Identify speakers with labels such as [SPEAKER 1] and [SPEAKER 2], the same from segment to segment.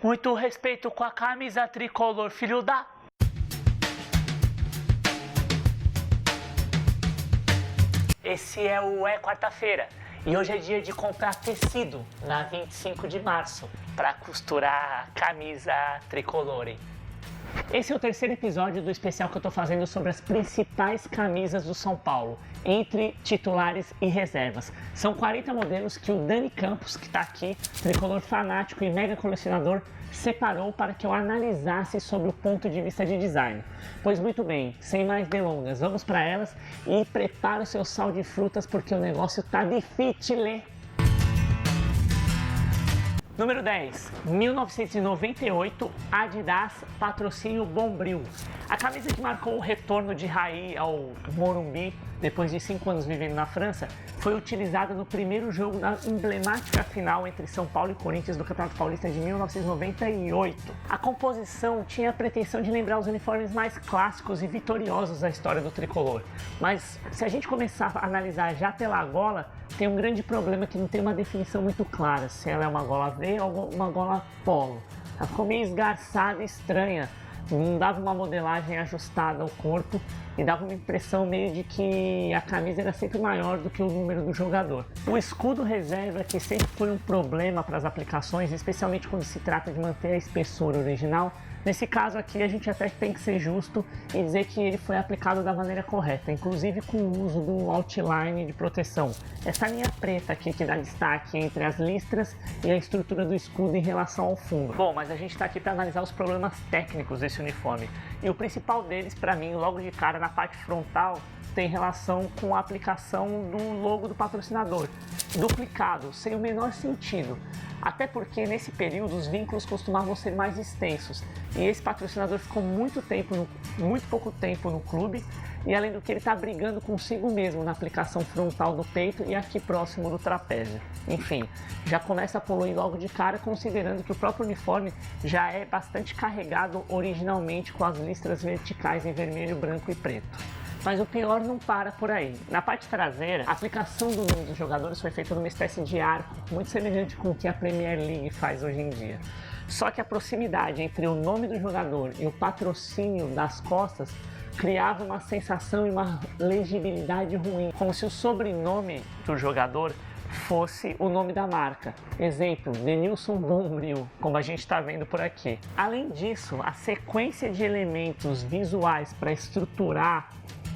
[SPEAKER 1] Muito respeito com a camisa tricolor, filho da... Esse é o Quarta-feira e hoje é dia de comprar tecido na 25 de março para costurar a camisa tricolor, hein? Esse é o terceiro episódio do especial que eu tô fazendo sobre as principais camisas do São Paulo, entre titulares e reservas. São 40 modelos que o Dani Campos, que tá aqui, tricolor fanático e mega colecionador, separou para que eu analisasse sobre o ponto de vista de design. Pois muito bem, sem mais delongas, vamos para elas e prepara o seu sal de frutas porque o negócio tá difícil. Número 10, 1998, Adidas, patrocínio Bombril. A camisa que marcou o retorno de Raí ao Morumbi, depois de 5 anos vivendo na França, foi utilizada no primeiro jogo da emblemática final entre São Paulo e Corinthians do Campeonato Paulista de 1998. A composição tinha a pretensão de lembrar os uniformes mais clássicos e vitoriosos da história do tricolor. Mas se a gente começar a analisar já pela gola, tem um grande problema que não tem uma definição muito clara, se ela é uma gola V ou uma gola polo. Ela ficou meio esgarçada e estranha, não dava uma modelagem ajustada ao corpo e dava uma impressão meio de que a camisa era sempre maior do que o número do jogador. O escudo reserva, que sempre foi um problema para as aplicações, especialmente quando se trata de manter a espessura original, nesse caso aqui a gente até tem que ser justo e dizer que ele foi aplicado da maneira correta, inclusive com o uso do outline de proteção. Essa linha preta aqui que dá destaque entre as listras e a estrutura do escudo em relação ao fundo. Bom, mas a gente está aqui para analisar os problemas técnicos desse uniforme. E o principal deles, para mim, logo de cara na parte frontal, tem relação com a aplicação do logo do patrocinador, duplicado, sem o menor sentido. Até porque nesse período os vínculos costumavam ser mais extensos e esse patrocinador ficou muito pouco tempo no clube, e além do que ele está brigando consigo mesmo na aplicação frontal do peito e aqui próximo do trapézio. Enfim, já começa a poluir logo de cara, considerando que o próprio uniforme já é bastante carregado originalmente com as listras verticais em vermelho, branco e preto. Mas o pior não para por aí. Na parte traseira, a aplicação do nome dos jogadores foi feita numa espécie de arco, muito semelhante com o que a Premier League faz hoje em dia. Só que a proximidade entre o nome do jogador e o patrocínio das costas criava uma sensação e uma legibilidade ruim, como se o sobrenome do jogador fosse o nome da marca. Exemplo, Denilson Bombril, como a gente está vendo por aqui. Além disso, a sequência de elementos visuais para estruturar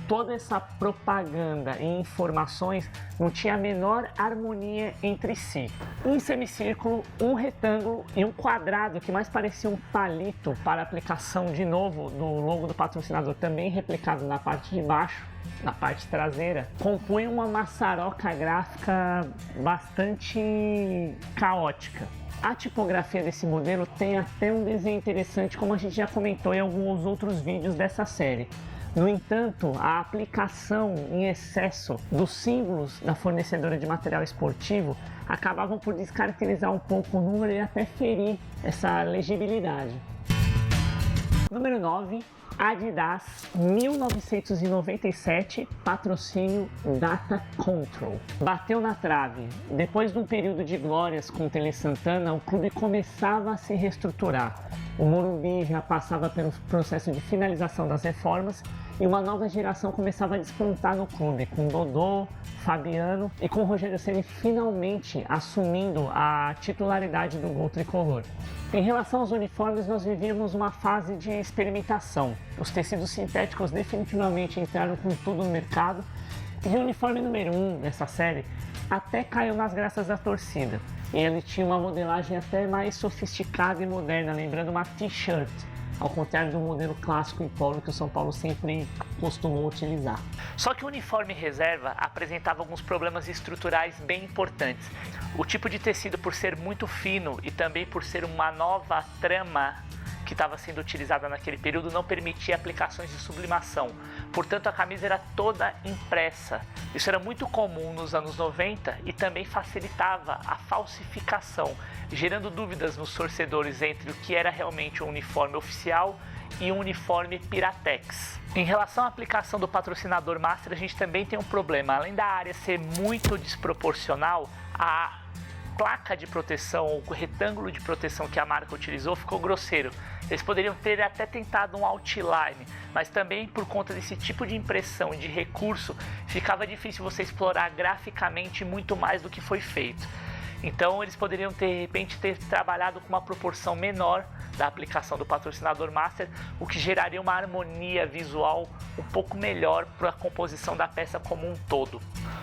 [SPEAKER 1] toda essa propaganda e informações não tinha a menor harmonia entre si. Um semicírculo, um retângulo e um quadrado que mais parecia um palito para aplicação de novo do logo do patrocinador, também replicado na parte de baixo, na parte traseira, compõe uma maçaroca gráfica bastante caótica. A tipografia desse modelo tem até um desenho interessante, como a gente já comentou em alguns outros vídeos dessa série. No entanto, a aplicação em excesso dos símbolos da fornecedora de material esportivo acabavam por descaracterizar um pouco o número e até ferir essa legibilidade. Número 9, Adidas, 1997, patrocínio Data Control. Bateu na trave. Depois de um período de glórias com o Tele Santana, o clube começava a se reestruturar. O Morumbi já passava pelo processo de finalização das reformas e uma nova geração começava a despontar no clube, com Dodô, Fabiano e com o Rogério Ceni finalmente assumindo a titularidade do gol tricolor. Em relação aos uniformes, nós vivíamos uma fase de experimentação. Os tecidos sintéticos definitivamente entraram com tudo no mercado e o uniforme número 1 dessa série até caiu nas graças da torcida. E ele tinha uma modelagem até mais sofisticada e moderna, lembrando uma t-shirt, ao contrário do modelo clássico em polo que o São Paulo sempre costumou utilizar. Só que o uniforme reserva apresentava alguns problemas estruturais bem importantes. O tipo de tecido, por ser muito fino e também por ser uma nova trama que estava sendo utilizada naquele período, não permitia aplicações de sublimação. Portanto, a camisa era toda impressa. Isso era muito comum nos anos 90 e também facilitava a falsificação, gerando dúvidas nos torcedores entre o que era realmente um uniforme oficial e um uniforme Piratex. Em relação à aplicação do patrocinador Master, a gente também tem um problema. Além da área ser muito desproporcional, a placa de proteção, o retângulo de proteção que a marca utilizou ficou grosseiro. Eles poderiam ter até tentado um outline, mas também por conta desse tipo de impressão e de recurso, ficava difícil você explorar graficamente muito mais do que foi feito. Então eles poderiam de repente ter trabalhado com uma proporção menor da aplicação do patrocinador master, o que geraria uma harmonia visual um pouco melhor para a composição da peça como um todo.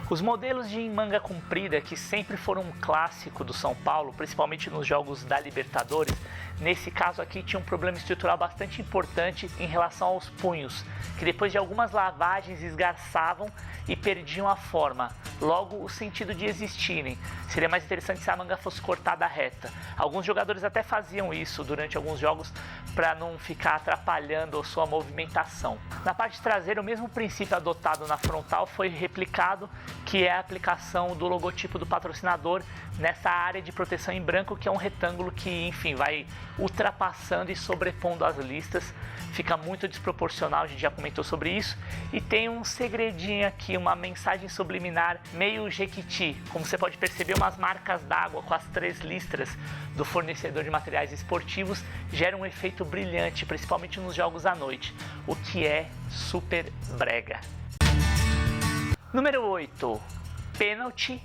[SPEAKER 1] Os modelos de manga comprida, que sempre foram um clássico do São Paulo, principalmente nos jogos da Libertadores, nesse caso aqui tinha um problema estrutural bastante importante em relação aos punhos, que depois de algumas lavagens esgarçavam e perdiam a forma, logo o sentido de existirem. Seria mais interessante se a manga fosse cortada reta. Alguns jogadores até faziam isso durante alguns jogos para não ficar atrapalhando a sua movimentação. Na parte traseira, o mesmo princípio adotado na frontal foi replicado, que é a aplicação do logotipo do patrocinador nessa área de proteção em branco, que é um retângulo que, enfim, vai ultrapassando e sobrepondo as listas. Fica muito desproporcional, a gente já comentou sobre isso. E tem um segredinho aqui, uma mensagem subliminar meio Jequiti. Como você pode perceber, umas marcas d'água com as 3 listras do fornecedor de materiais esportivos geram um efeito brilhante, principalmente nos jogos à noite, o que é super brega. Número 8. Penalty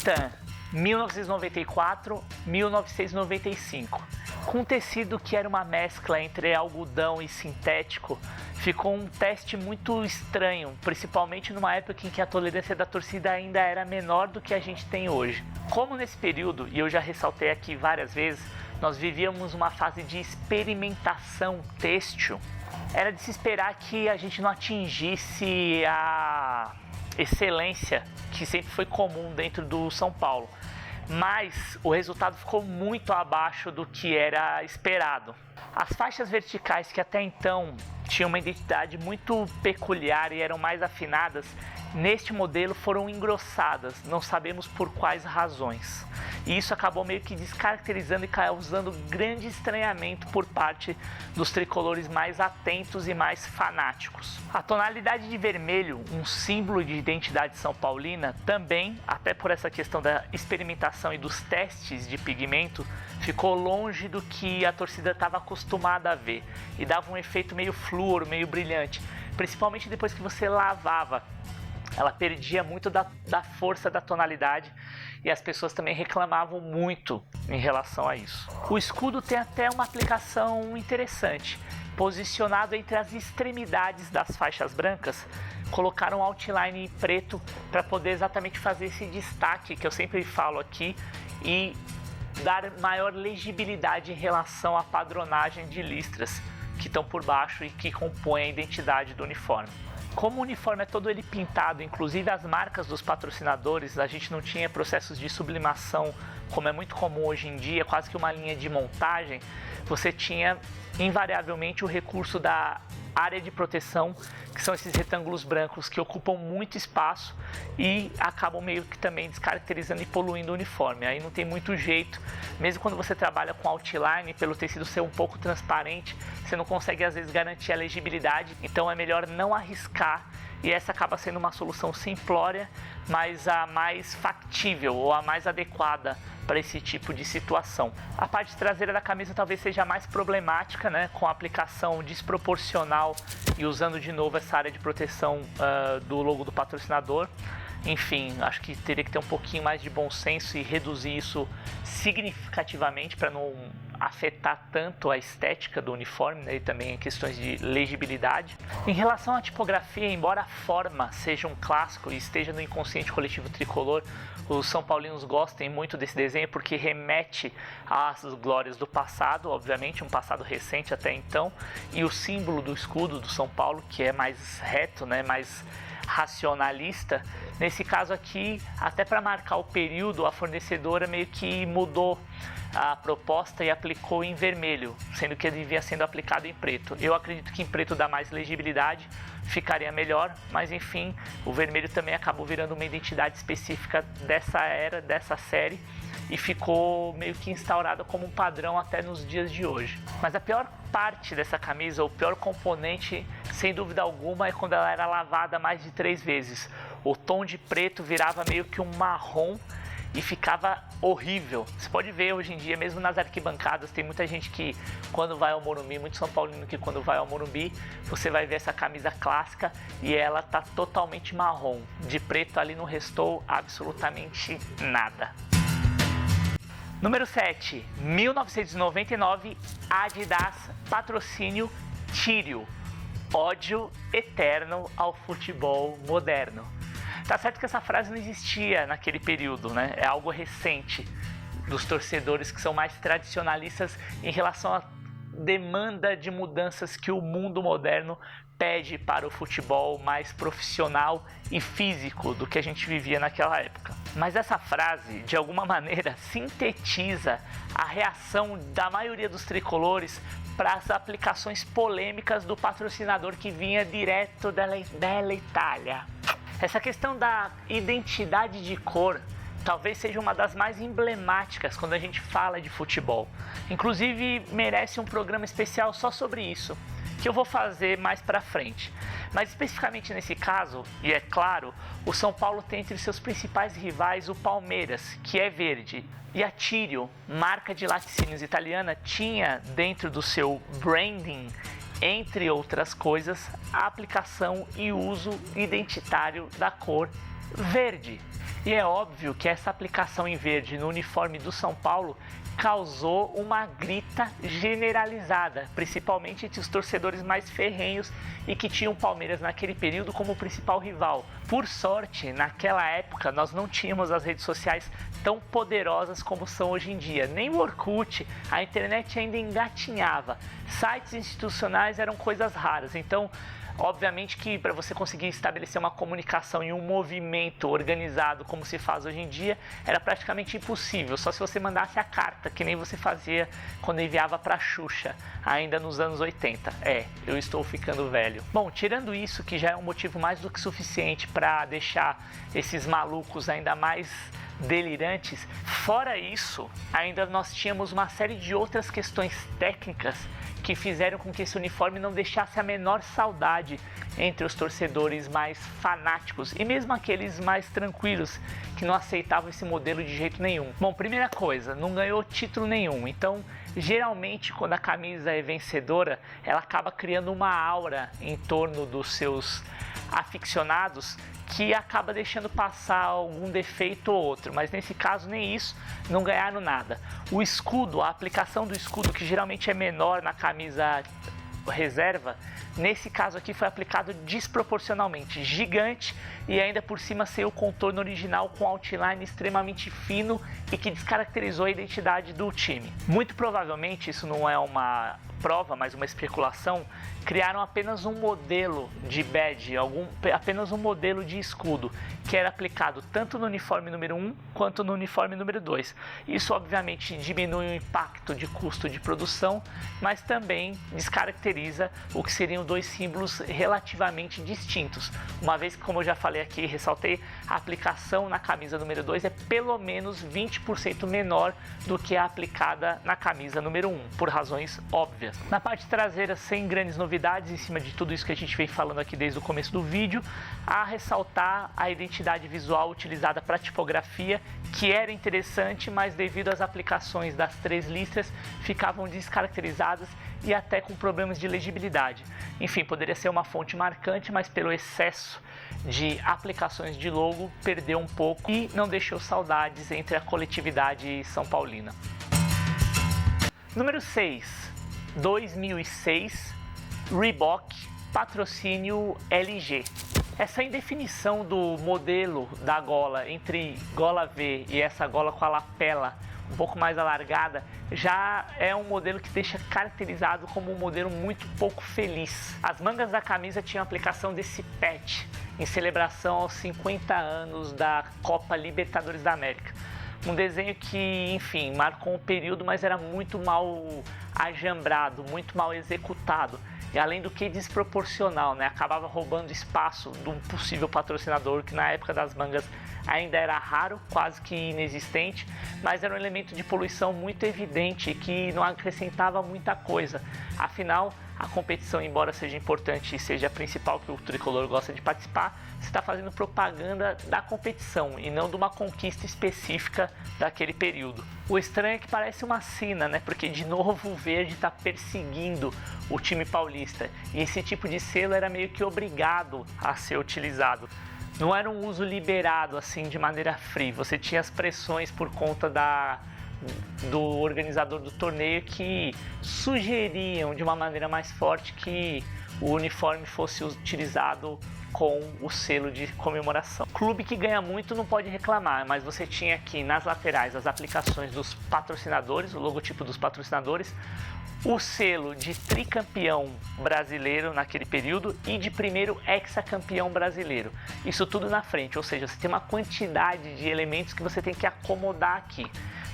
[SPEAKER 1] Tan 1994-1995. Com um tecido que era uma mescla entre algodão e sintético, ficou um teste muito estranho, principalmente numa época em que a tolerância da torcida ainda era menor do que a gente tem hoje. Como nesse período, e eu já ressaltei aqui várias vezes, nós vivíamos uma fase de experimentação têxtil, era de se esperar que a gente não atingisse a excelência que sempre foi comum dentro do São Paulo, mas o resultado ficou muito abaixo do que era esperado. As faixas verticais, que até então tinham uma identidade muito peculiar e eram mais afinadas, neste modelo foram engrossadas, não sabemos por quais razões. E isso acabou meio que descaracterizando e causando grande estranhamento por parte dos tricolores mais atentos e mais fanáticos. A tonalidade de vermelho, um símbolo de identidade são paulina, também, até por essa questão da experimentação e dos testes de pigmento, ficou longe do que a torcida estava acostumada a ver e dava um efeito meio fluor, meio brilhante, principalmente depois que você lavava. Ela perdia muito da força da tonalidade e as pessoas também reclamavam muito em relação a isso. O escudo tem até uma aplicação interessante. Posicionado entre as extremidades das faixas brancas, colocaram um outline preto para poder exatamente fazer esse destaque que eu sempre falo aqui e dar maior legibilidade em relação à padronagem de listras que estão por baixo e que compõem a identidade do uniforme. Como o uniforme é todo ele pintado, inclusive as marcas dos patrocinadores, a gente não tinha processos de sublimação, como é muito comum hoje em dia, quase que uma linha de montagem, você tinha invariavelmente o recurso da área de proteção, que são esses retângulos brancos que ocupam muito espaço e acabam meio que também descaracterizando e poluindo o uniforme. Aí não tem muito jeito, mesmo quando você trabalha com outline, pelo tecido ser um pouco transparente, você não consegue às vezes garantir a legibilidade, então é melhor não arriscar. E essa acaba sendo uma solução simplória, mas a mais factível ou a mais adequada para esse tipo de situação. A parte traseira da camisa talvez seja mais problemática, né, com a aplicação desproporcional e usando de novo essa área de proteção do logo do patrocinador. Enfim, acho que teria que ter um pouquinho mais de bom senso e reduzir isso significativamente para não afetar tanto a estética do uniforme, né, e também questões de legibilidade. Em relação à tipografia, embora a forma seja um clássico e esteja no inconsciente coletivo tricolor, os são paulinos gostem muito desse desenho porque remete às glórias do passado, obviamente um passado recente até então, e o símbolo do escudo do São Paulo, que é mais reto, né, mais racionalista. Nesse caso aqui, até para marcar o período, a fornecedora meio que mudou a proposta e aplicou em vermelho, sendo que ele vinha sendo aplicado em preto. Eu acredito que em preto dá mais legibilidade, ficaria melhor, mas enfim, o vermelho também acabou virando uma identidade específica dessa era, dessa série, e ficou meio que instaurada como um padrão até nos dias de hoje. Mas a pior parte dessa camisa, o pior componente, sem dúvida alguma, é quando ela era lavada mais de 3 vezes. O tom de preto virava meio que um marrom e ficava horrível. Você pode ver hoje em dia, mesmo nas arquibancadas, tem muita gente que quando vai ao Morumbi, muito São Paulino que quando vai ao Morumbi, você vai ver essa camisa clássica e ela tá totalmente marrom. De preto ali não restou absolutamente nada. Número 7, 1999, Adidas, patrocínio Tírio. Ódio eterno ao futebol moderno. Tá certo que essa frase não existia naquele período, né? É algo recente dos torcedores que são mais tradicionalistas em relação à demanda de mudanças que o mundo moderno pede para o futebol mais profissional e físico do que a gente vivia naquela época. Mas essa frase, de alguma maneira, sintetiza a reação da maioria dos tricolores para as aplicações polêmicas do patrocinador que vinha direto da Itália. Essa questão da identidade de cor talvez seja uma das mais emblemáticas quando a gente fala de futebol. Inclusive, merece um programa especial só sobre isso, que eu vou fazer mais pra frente. Mas especificamente nesse caso, e é claro, o São Paulo tem entre seus principais rivais o Palmeiras, que é verde. E a Tírio, marca de laticínios italiana, tinha dentro do seu branding, entre outras coisas, a aplicação e uso identitário da cor verde. E é óbvio que essa aplicação em verde no uniforme do São Paulo causou uma grita generalizada, principalmente entre os torcedores mais ferrenhos e que tinham o Palmeiras naquele período como principal rival. Por sorte, naquela época nós não tínhamos as redes sociais tão poderosas como são hoje em dia. Nem o Orkut, a internet ainda engatinhava. Sites institucionais eram coisas raras, então obviamente que para você conseguir estabelecer uma comunicação e um movimento organizado como se faz hoje em dia, era praticamente impossível, só se você mandasse a carta, que nem você fazia quando enviava para a Xuxa, ainda nos anos 80. Eu estou ficando velho. Bom, tirando isso, que já é um motivo mais do que suficiente para deixar esses malucos ainda mais delirantes, fora isso, ainda nós tínhamos uma série de outras questões técnicas que fizeram com que esse uniforme não deixasse a menor saudade entre os torcedores mais fanáticos e mesmo aqueles mais tranquilos que não aceitavam esse modelo de jeito nenhum. Bom, primeira coisa, não ganhou título nenhum, então geralmente quando a camisa é vencedora, ela acaba criando uma aura em torno dos seus aficionados que acaba deixando passar algum defeito ou outro, mas nesse caso nem isso, não ganharam nada. O escudo, a aplicação do escudo, que geralmente é menor na camisa reserva, nesse caso aqui foi aplicado desproporcionalmente, gigante, e ainda por cima sem o contorno original com outline extremamente fino e que descaracterizou a identidade do time. Muito provavelmente, isso não é uma prova, mas uma especulação, criaram apenas um modelo de badge, apenas um modelo de escudo, que era aplicado tanto no uniforme número 1 quanto no uniforme número 2. Isso obviamente diminui o impacto de custo de produção, mas também descaracteriza o que seriam dois símbolos relativamente distintos, uma vez que, como eu já falei aqui e ressaltei, a aplicação na camisa número 2 é pelo menos 20% menor do que a aplicada na camisa número 1, por razões óbvias. Na parte traseira, sem grandes novidades, em cima de tudo isso que a gente vem falando aqui desde o começo do vídeo, a ressaltar a identidade visual utilizada para a tipografia, que era interessante, mas devido às aplicações das três listras, ficavam descaracterizadas e até com problemas de legibilidade. Enfim, poderia ser uma fonte marcante, mas pelo excesso de aplicações de logo, perdeu um pouco e não deixou saudades entre a coletividade são paulina. Número 6. 2006, Reebok, patrocínio LG. Essa indefinição do modelo da gola entre gola V e essa gola com a lapela um pouco mais alargada já é um modelo que deixa caracterizado como um modelo muito pouco feliz. As mangas da camisa tinham aplicação desse patch em celebração aos 50 anos da Copa Libertadores da América. Um desenho que, enfim, marcou um período, mas era muito mal ajambrado, muito mal executado. E além do que desproporcional, né? Acabava roubando espaço de um possível patrocinador que na época das mangas ainda era raro, quase que inexistente, mas era um elemento de poluição muito evidente que não acrescentava muita coisa. Afinal, a competição, embora seja importante e seja a principal que o tricolor gosta de participar, você está fazendo propaganda da competição e não de uma conquista específica daquele período. O estranho é que parece uma sina, né? Porque de novo o verde está perseguindo o time paulista e esse tipo de selo era meio que obrigado a ser utilizado. Não era um uso liberado assim de maneira free, você tinha as pressões por conta do organizador do torneio que sugeriam de uma maneira mais forte que o uniforme fosse utilizado com o selo de comemoração. Clube que ganha muito não pode reclamar, mas você tinha aqui nas laterais as aplicações dos patrocinadores, o logotipo dos patrocinadores, o selo de tricampeão brasileiro naquele período e de primeiro hexacampeão brasileiro. Isso tudo na frente, ou seja, você tem uma quantidade de elementos que você tem que acomodar aqui.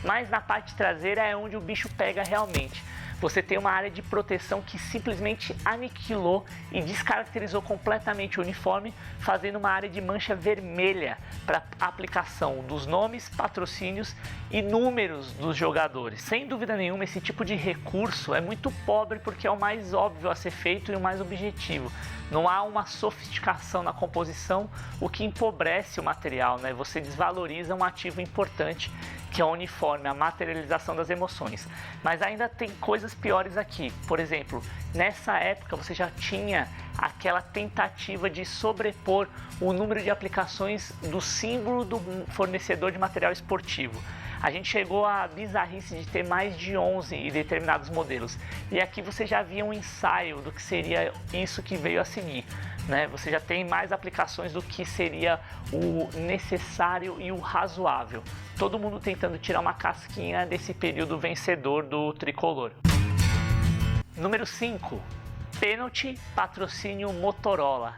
[SPEAKER 1] Mas na parte traseira é onde o bicho pega realmente. Você tem uma área de proteção que simplesmente aniquilou e descaracterizou completamente o uniforme, fazendo uma área de mancha vermelha para aplicação dos nomes, patrocínios e números dos jogadores. Sem dúvida nenhuma, esse tipo de recurso é muito pobre porque é o mais óbvio a ser feito e o mais objetivo. Não há uma sofisticação na composição, o que empobrece o material, né? Você desvaloriza um ativo importante que é o uniforme, a materialização das emoções. Mas ainda tem coisas piores aqui. Por exemplo, nessa época você já tinha aquela tentativa de sobrepor o número de aplicações do símbolo do fornecedor de material esportivo. A gente chegou à bizarrice de ter mais de 11 em determinados modelos. E aqui você já via um ensaio do que seria isso que veio a seguir, né? Você já tem mais aplicações do que seria o necessário e o razoável. Todo mundo tentando tirar uma casquinha desse período vencedor do tricolor. Número 5. Pênalti patrocínio Motorola.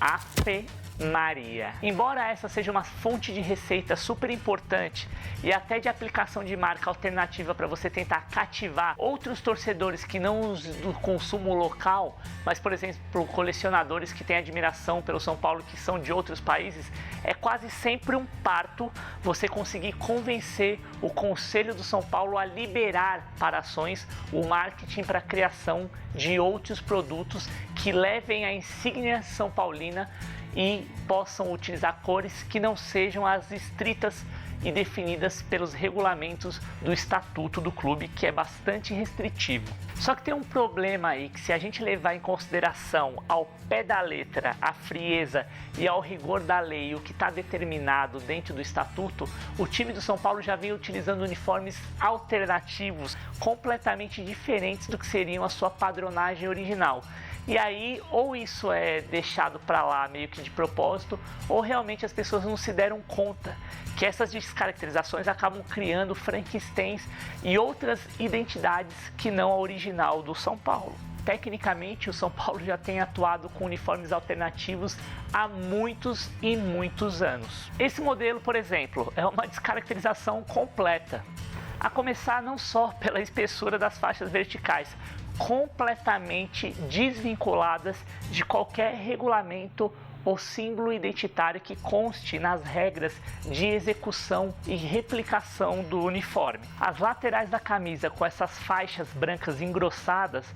[SPEAKER 1] Ave Maria. Embora essa seja uma fonte de receita super importante e até de aplicação de marca alternativa para você tentar cativar outros torcedores que não os do consumo local, mas por exemplo colecionadores que têm admiração pelo São Paulo que são de outros países, é quase sempre um parto você conseguir convencer o Conselho do São Paulo a liberar para ações o marketing para a criação de outros produtos que levem a insígnia são paulina e possam utilizar cores que não sejam as estritas e definidas pelos regulamentos do estatuto do clube, que é bastante restritivo. Só que tem um problema aí, que se a gente levar em consideração ao pé da letra a frieza e ao rigor da lei o que está determinado dentro do estatuto, o time do São Paulo já vem utilizando uniformes alternativos completamente diferentes do que seriam a sua padronagem original. E aí, ou isso é deixado para lá meio que de propósito, ou realmente as pessoas não se deram conta que essas descaracterizações acabam criando Frankensteins e outras identidades que não a original do São Paulo. Tecnicamente, o São Paulo já tem atuado com uniformes alternativos há muitos e muitos anos. Esse modelo, por exemplo, é uma descaracterização completa. A começar não só pela espessura das faixas verticais, completamente desvinculadas de qualquer regulamento ou símbolo identitário que conste nas regras de execução e replicação do uniforme. As laterais da camisa com essas faixas brancas engrossadas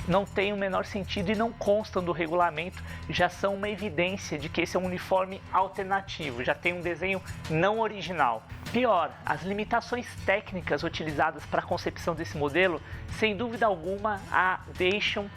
[SPEAKER 1] não tem o menor sentido e não constam do regulamento, já são uma evidência de que esse é um uniforme alternativo, já tem um desenho não original. Pior, as limitações técnicas utilizadas para a concepção desse modelo, sem dúvida alguma, a deixam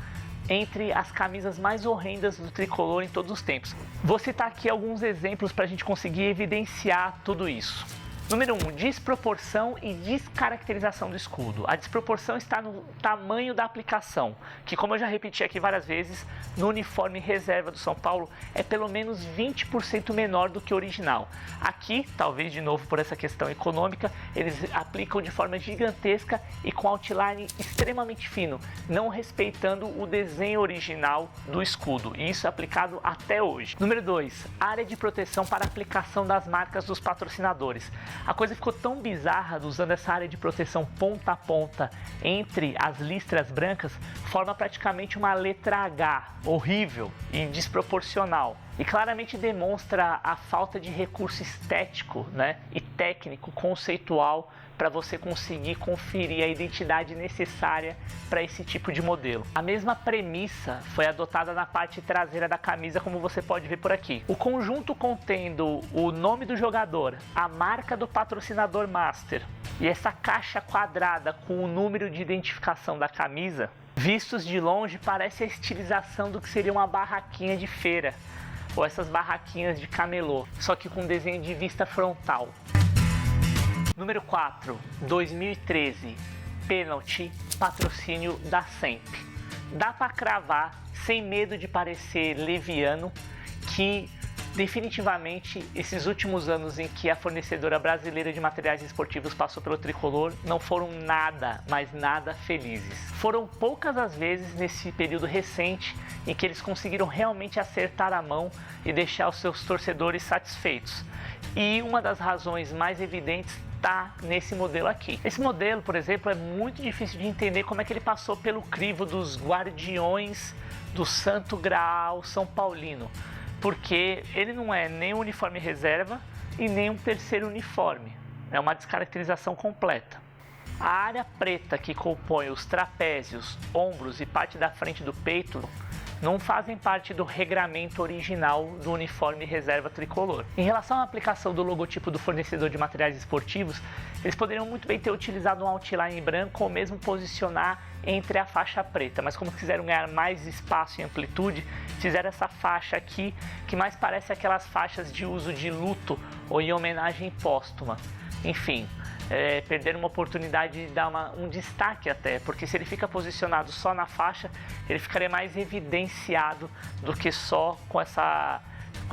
[SPEAKER 1] entre as camisas mais horrendas do tricolor em todos os tempos. Vou citar aqui alguns exemplos para a gente conseguir evidenciar tudo isso. Número 1, desproporção e descaracterização do escudo. A desproporção está no tamanho da aplicação, que, como eu já repeti aqui várias vezes, no uniforme reserva do São Paulo é pelo menos 20% menor do que o original. Aqui, talvez de novo por essa questão econômica, eles aplicam de forma gigantesca e com outline extremamente fino, não respeitando o desenho original do escudo, e isso é aplicado até hoje. Número 2, área de proteção para aplicação das marcas dos patrocinadores. A coisa ficou tão bizarra usando essa área de proteção ponta a ponta entre as listras brancas, forma praticamente uma letra H, horrível e desproporcional. E claramente demonstra a falta de recurso estético, né, e técnico, conceitual para você conseguir conferir a identidade necessária para esse tipo de modelo. A mesma premissa foi adotada na parte traseira da camisa, como você pode ver por aqui. O conjunto contendo o nome do jogador, a marca do patrocinador master e essa caixa quadrada com o número de identificação da camisa, vistos de longe parece a estilização do que seria uma barraquinha de feira ou essas barraquinhas de camelô, só que com desenho de vista frontal. Número 4, 2013, pênalti, patrocínio da Semp. Dá para cravar, sem medo de parecer leviano, que definitivamente esses últimos anos em que a fornecedora brasileira de materiais esportivos passou pelo tricolor não foram nada, mas nada felizes. Foram poucas as vezes nesse período recente em que eles conseguiram realmente acertar a mão e deixar os seus torcedores satisfeitos. E uma das razões mais evidentes está nesse modelo aqui. Esse modelo, por exemplo, é muito difícil de entender como é que ele passou pelo crivo dos guardiões do Santo Graal São Paulino, porque ele não é nem um uniforme reserva e nem um terceiro uniforme. É uma descaracterização completa. A área preta que compõe os trapézios, ombros e parte da frente do peito não fazem parte do regramento original do uniforme reserva tricolor. Em relação à aplicação do logotipo do fornecedor de materiais esportivos, eles poderiam muito bem ter utilizado um outline branco ou mesmo posicionar entre a faixa preta, mas como quiseram ganhar mais espaço e amplitude, fizeram essa faixa aqui, que mais parece aquelas faixas de uso de luto ou em homenagem póstuma. Enfim, perderam uma oportunidade de dar um destaque até, porque se ele fica posicionado só na faixa, ele ficaria mais evidenciado do que só com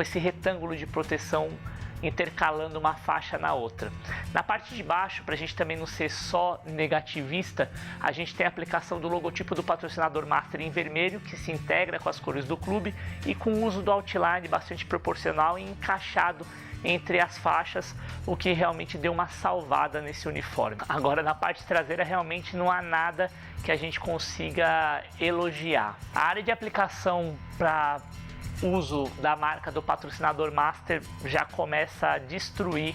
[SPEAKER 1] esse retângulo de proteção intercalando uma faixa na outra. Na parte de baixo, para a gente também não ser só negativista, a gente tem a aplicação do logotipo do patrocinador master em vermelho, que se integra com as cores do clube e com o uso do outline bastante proporcional e encaixado entre as faixas, o que realmente deu uma salvada nesse uniforme. Agora, na parte traseira, realmente não há nada que a gente consiga elogiar. A área de aplicação para uso da marca do patrocinador master já começa a destruir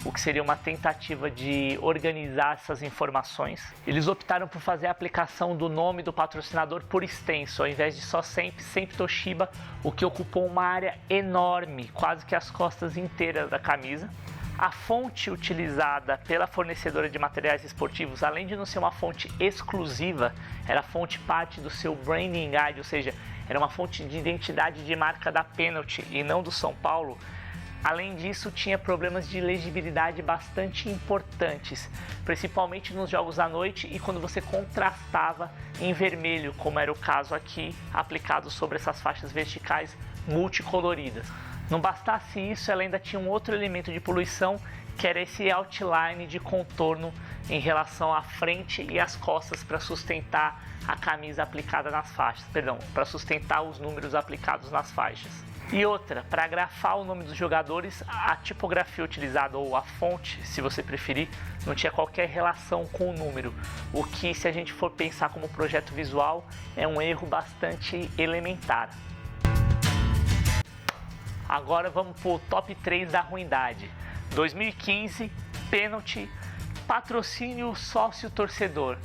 [SPEAKER 1] o que seria uma tentativa de organizar essas informações. Eles optaram por fazer a aplicação do nome do patrocinador por extenso, ao invés de só Semp Toshiba, o que ocupou uma área enorme, quase que as costas inteiras da camisa. A fonte utilizada pela fornecedora de materiais esportivos, além de não ser uma fonte exclusiva, era fonte parte do seu branding guide, ou seja, era uma fonte de identidade de marca da Penalty e não do São Paulo. Além disso, tinha problemas de legibilidade bastante importantes, principalmente nos jogos à noite e quando você contrastava em vermelho, como era o caso aqui, aplicado sobre essas faixas verticais multicoloridas. Não bastasse isso, ela ainda tinha um outro elemento de poluição, que era esse outline de contorno em relação à frente e às costas para sustentar a camisa aplicada nas faixas, para sustentar os números aplicados nas faixas. E outra, para grafar o nome dos jogadores, a tipografia utilizada, ou a fonte, se você preferir, não tinha qualquer relação com o número, o que, se a gente for pensar como projeto visual, é um erro bastante elementar. Agora vamos para o top 3 da ruindade. 2015, pênalti, patrocínio sócio-torcedor.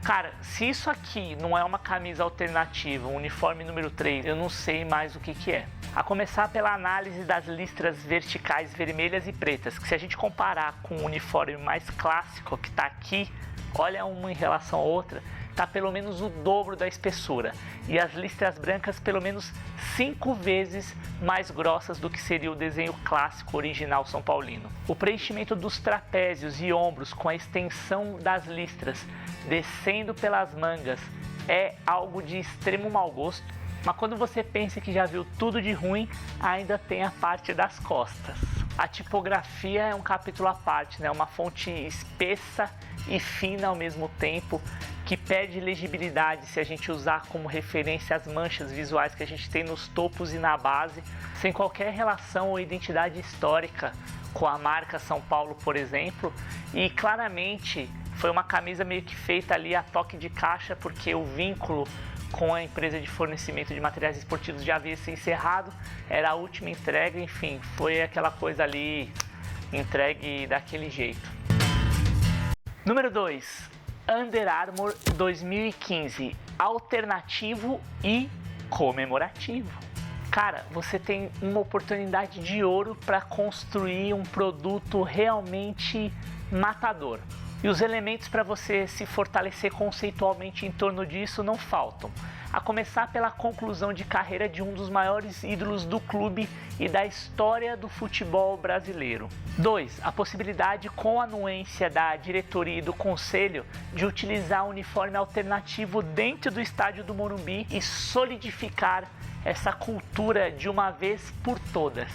[SPEAKER 1] Cara, se isso aqui não é uma camisa alternativa, um uniforme número 3, eu não sei mais o que é. A começar pela análise das listras verticais vermelhas e pretas, que se a gente comparar com o uniforme mais clássico que está aqui, olha uma em relação à outra, está pelo menos o dobro da espessura. E as listras brancas pelo menos 5 vezes mais grossas do que seria o desenho clássico original São Paulino. O preenchimento dos trapézios e ombros com a extensão das listras descendo pelas mangas é algo de extremo mau gosto. Mas quando você pensa que já viu tudo de ruim, ainda tem a parte das costas. A tipografia é um capítulo à parte, né? Uma fonte espessa e fina ao mesmo tempo, que perde legibilidade se a gente usar como referência as manchas visuais que a gente tem nos topos e na base, sem qualquer relação ou identidade histórica com a marca São Paulo, por exemplo. E claramente foi uma camisa meio que feita ali a toque de caixa, porque o vínculo com a empresa de fornecimento de materiais esportivos já havia se encerrado, era a última entrega, enfim, foi aquela coisa ali entregue daquele jeito. Número 2, Under Armour 2015, alternativo e comemorativo. Cara, você tem uma oportunidade de ouro para construir um produto realmente matador. E os elementos para você se fortalecer conceitualmente em torno disso não faltam. A começar pela conclusão de carreira de um dos maiores ídolos do clube e da história do futebol brasileiro. 2. A possibilidade, com a anuência da diretoria e do conselho, de utilizar um uniforme alternativo dentro do estádio do Morumbi e solidificar essa cultura de uma vez por todas.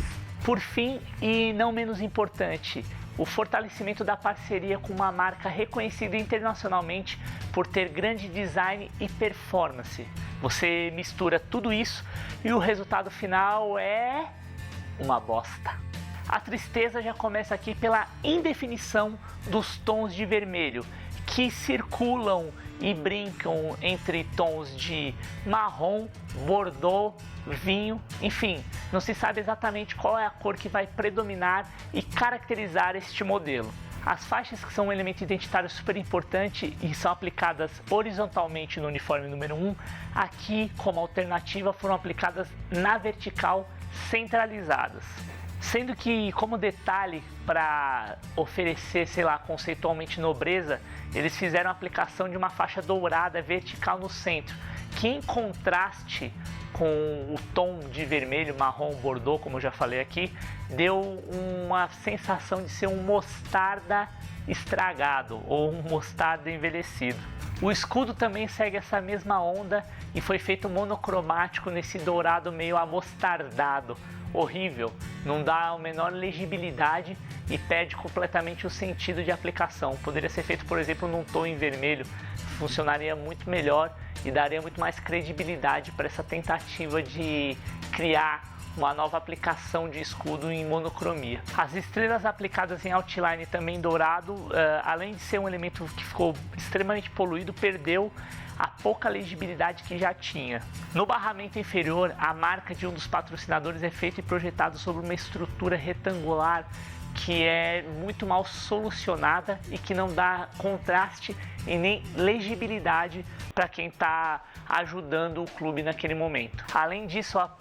[SPEAKER 1] Por fim, e não menos importante, o fortalecimento da parceria com uma marca reconhecida internacionalmente por ter grande design e performance. Você mistura tudo isso e o resultado final é uma bosta. A tristeza já começa aqui pela indefinição dos tons de vermelho, que circulam e brincam entre tons de marrom, bordô, vinho, enfim, não se sabe exatamente qual é a cor que vai predominar e caracterizar este modelo. As faixas, que são um elemento identitário super importante e são aplicadas horizontalmente no uniforme número 1, aqui como alternativa foram aplicadas na vertical, centralizadas. Sendo que, como detalhe, para oferecer, conceitualmente nobreza, eles fizeram a aplicação de uma faixa dourada vertical no centro, que em contraste com o tom de vermelho, marrom, bordô, como eu já falei aqui, deu uma sensação de ser um mostarda estragado ou um mostarda envelhecido. O escudo também segue essa mesma onda e foi feito monocromático nesse dourado meio amostardado. Horrível, não dá a menor legibilidade e perde completamente o sentido de aplicação. Poderia ser feito, por exemplo, num tom em vermelho, funcionaria muito melhor e daria muito mais credibilidade para essa tentativa de criar uma nova aplicação de escudo em monocromia. As estrelas aplicadas em outline também dourado, além de ser um elemento que ficou extremamente poluído, perdeu a pouca legibilidade que já tinha. No barramento inferior, a marca de um dos patrocinadores é feita e projetada sobre uma estrutura retangular que é muito mal solucionada e que não dá contraste e nem legibilidade para quem está ajudando o clube naquele momento. Além disso, a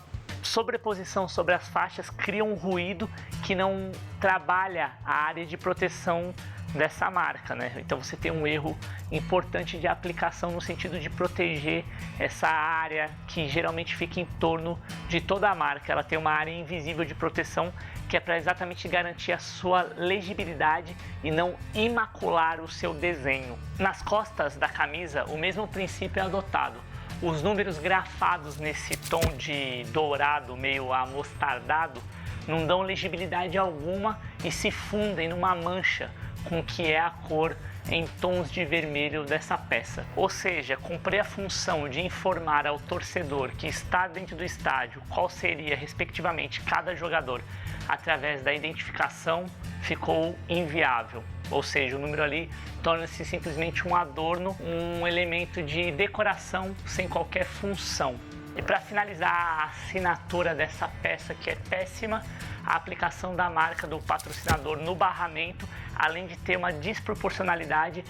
[SPEAKER 1] sobreposição sobre as faixas cria um ruído que não trabalha a área de proteção dessa marca, né? Então você tem um erro importante de aplicação no sentido de proteger essa área que geralmente fica em torno de toda a marca. Ela tem uma área invisível de proteção que é para exatamente garantir a sua legibilidade e não imacular o seu desenho. Nas costas da camisa, o mesmo princípio é adotado. Os números grafados nesse tom de dourado meio amostardado não dão legibilidade alguma e se fundem numa mancha com o que é a cor em tons de vermelho dessa peça. Ou seja, cumprir a função de informar ao torcedor que está dentro do estádio qual seria, respectivamente, cada jogador através da identificação ficou inviável. Ou seja, o número ali torna-se simplesmente um adorno, um elemento de decoração sem qualquer função. E para finalizar a assinatura dessa peça que é péssima, a aplicação da marca do patrocinador no barramento, além de ter uma desproporcionalidade,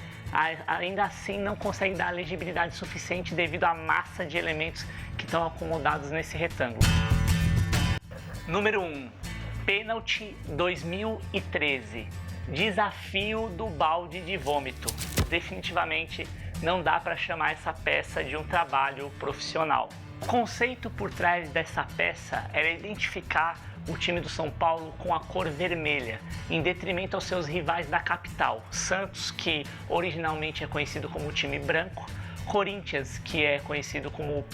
[SPEAKER 1] ainda assim não consegue dar legibilidade suficiente devido à massa de elementos que estão acomodados nesse retângulo. Número 1. Pênalti 2013. Desafio do balde de vômito. Definitivamente não dá para chamar essa peça de um trabalho profissional. O conceito por trás dessa peça era identificar o time do São Paulo com a cor vermelha, em detrimento aos seus rivais da capital, Santos, que originalmente é conhecido como time branco, Corinthians, que é conhecido como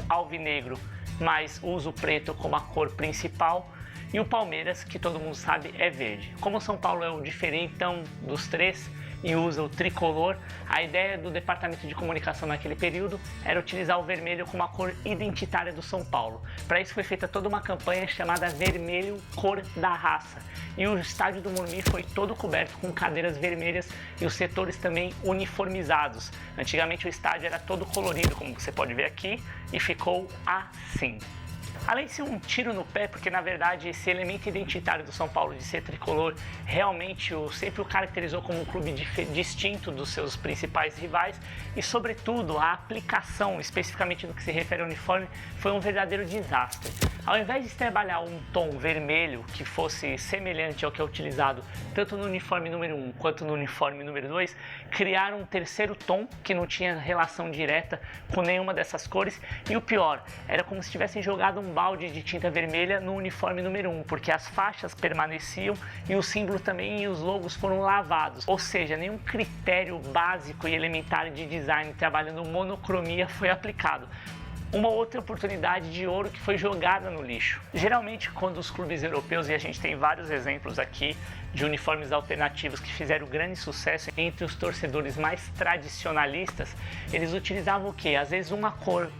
[SPEAKER 1] alvinegro, mas usa o preto como a cor principal, e o Palmeiras, que todo mundo sabe é verde. Como o São Paulo é o diferentão dos três e usa o tricolor, a ideia do departamento de comunicação naquele período era utilizar o vermelho como a cor identitária do São Paulo. Para isso foi feita toda uma campanha chamada Vermelho Cor da Raça. E o estádio do Morumbi foi todo coberto com cadeiras vermelhas e os setores também uniformizados. Antigamente o estádio era todo colorido, como você pode ver aqui, e ficou assim. Além de ser um tiro no pé, porque na verdade esse elemento identitário do São Paulo de ser tricolor realmente sempre o caracterizou como um clube distinto dos seus principais rivais e, sobretudo, a aplicação, especificamente no que se refere ao uniforme, foi um verdadeiro desastre. Ao invés de trabalhar um tom vermelho que fosse semelhante ao que é utilizado tanto no uniforme número 1 quanto no uniforme número 2, criaram um terceiro tom que não tinha relação direta com nenhuma dessas cores e o pior, era como se tivessem jogado um balde de tinta vermelha no uniforme número 1, porque as faixas permaneciam e o símbolo também e os logos foram lavados, ou seja, nenhum critério básico e elementar de design trabalhando monocromia foi aplicado. Uma outra oportunidade de ouro que foi jogada no lixo. Geralmente, quando os clubes europeus, e a gente tem vários exemplos aqui de uniformes alternativos que fizeram grande sucesso entre os torcedores mais tradicionalistas, eles utilizavam o quê? Às vezes uma cor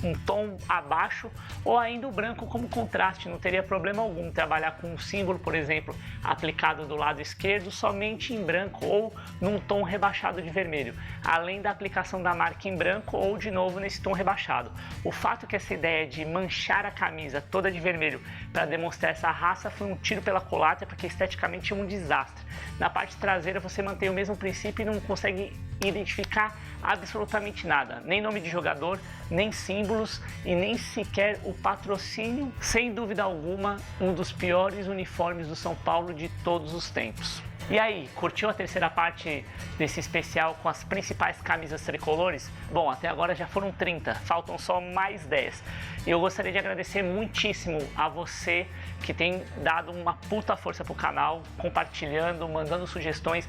[SPEAKER 1] um tom abaixo ou ainda o branco como contraste, não teria problema algum trabalhar com um símbolo, por exemplo, aplicado do lado esquerdo somente em branco ou num tom rebaixado de vermelho, além da aplicação da marca em branco ou de novo nesse tom rebaixado. O fato é que essa ideia de manchar a camisa toda de vermelho para demonstrar essa raça foi um tiro pela culatra, porque esteticamente é um desastre. Na parte traseira você mantém o mesmo princípio e não consegue identificar absolutamente nada, nem nome de jogador, nem símbolos e nem sequer o patrocínio. Sem dúvida alguma, um dos piores uniformes do São Paulo de todos os tempos. E aí, curtiu a terceira parte desse especial com as principais camisas tricolores? Bom, até agora já foram 30, faltam só mais 10. E eu gostaria de agradecer muitíssimo a você que tem dado uma puta força pro canal, compartilhando, mandando sugestões.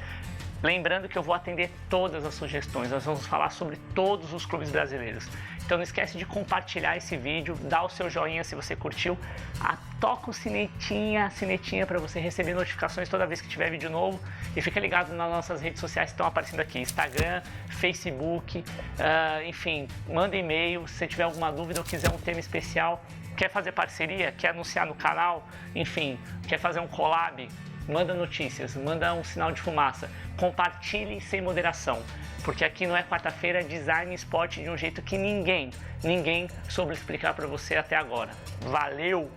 [SPEAKER 1] Lembrando que eu vou atender todas as sugestões, nós vamos falar sobre todos os clubes brasileiros. Então não esquece de compartilhar esse vídeo, dá o seu joinha se você curtiu, toca o sinetinha para você receber notificações toda vez que tiver vídeo novo e fica ligado nas nossas redes sociais que estão aparecendo aqui, Instagram, Facebook, enfim, manda e-mail se você tiver alguma dúvida ou quiser um tema especial, quer fazer parceria, quer anunciar no canal, enfim, quer fazer um collab, manda notícias, manda um sinal de fumaça, compartilhe sem moderação, porque aqui não é quarta-feira, design e esporte de um jeito que ninguém soube explicar para você até agora. Valeu!